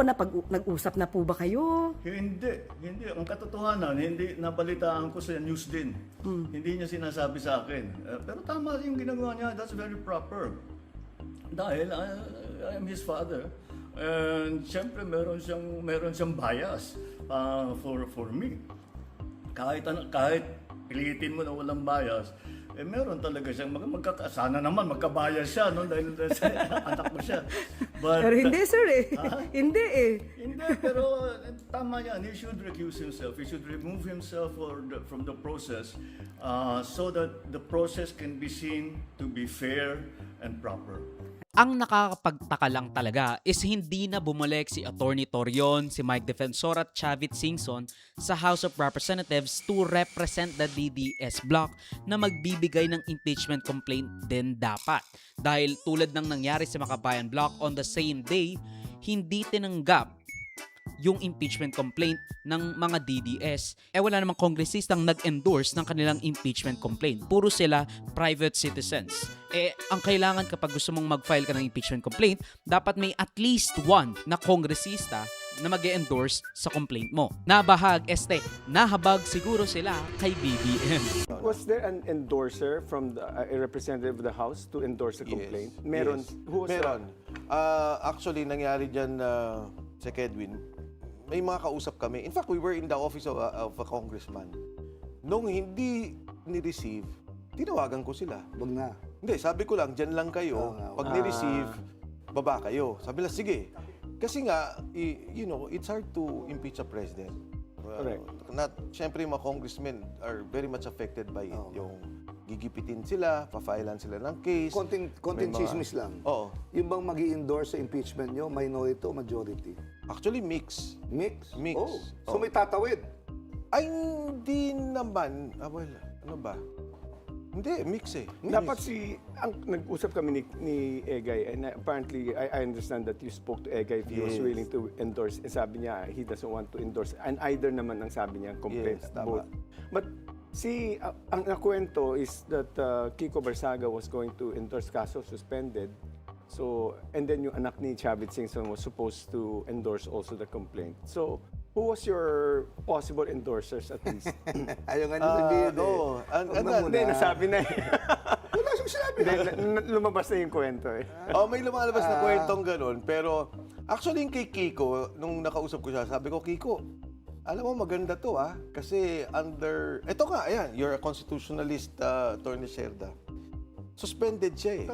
po, nag-usap na po ba kayo? Hindi. Ang katotohanan, hindi nabalitaan ko sa news din. Hindi niya sinasabi sa akin. Pero tama yung ginagawa niya. That's very proper. Dahil I am his father. And siyempre meron siyang bias for me. Kahit pilitin mo na walang bias, meron talaga siyang sana naman magkabayas siya, no? Dahil sa anak mo siya. Pero hindi, sir, eh. Hindi, eh. Hindi, pero tama yan. He should recuse himself. He should remove himself from the process so that the process can be seen to be fair and proper. Ang nakakapagtaka lang talaga is hindi na bumalik si Attorney Torion, si Mike Defensor at Chavit Singson sa House of Representatives to represent the DDS bloc na magbibigay ng impeachment complaint din dapat. Dahil tulad ng nangyari sa Makabayan bloc on the same day, hindi tinanggap yung impeachment complaint ng mga DDS. Wala namang kongresistang nag-endorse ng kanilang impeachment complaint. Puro sila private citizens. Ang kailangan kapag gusto mong mag-file ka ng impeachment complaint, dapat may at least one na kongresista na mag-endorse sa complaint mo. Nahabag siguro sila kay BBM. Was there an endorser from a representative of the House to endorse the complaint? Meron. Yes. Who was Meron. Actually, nangyari dyan sa Kedwin, may mga kausap kami. In fact, we were in the office of a congressman. Nung hindi ni-receive, tinawagan ko sila. Wag na. Hindi, sabi ko lang, dyan lang kayo. Pag ni-receive, baba kayo. Sabi lang, sige. Kasi nga, it's hard to impeach a president. Correct. Siyempre, yung mga congressmen are very much affected by it. Yung gigipitin sila, pa-filean sila ng case. Konting May mga- chismis lang. Oo. Yung bang mag-i-endorse sa impeachment nyo, minority o majority? Actually, mix. Mix? Mix. Oh. So Oh. may tatawid? Ay, hindi naman. Well, ano ba? Hindi, mix eh. Dapat Mix. nag-usap kami ni Egay, and apparently, I understand that you spoke to Egay if he was Yes. willing to endorse. Sabi niya, he doesn't want to endorse. And either naman ang sabi niya, complaint. Yes, tama. Both. But ang nakwento is that Kiko Barsaga was going to endorse kaso suspended. So, and then yung anak ni Chavit Singson was supposed to endorse also the complaint. So, who was your possible endorsers at least? Ayaw nga niya sabihin eh. Oo. Wag na muna. Hindi, nasabi na eh. Wala siyang sinabi. Hindi, lumabas na yung kwento eh. May lumalabas na kwentong ganun. Pero, actually, yung kay Kiko, nung nakausap ko siya, sabi ko, Kiko, alam mo, maganda to Kasi ito nga, ayan, you're a constitutionalist, Attorney Cerda. Suspended siya eh.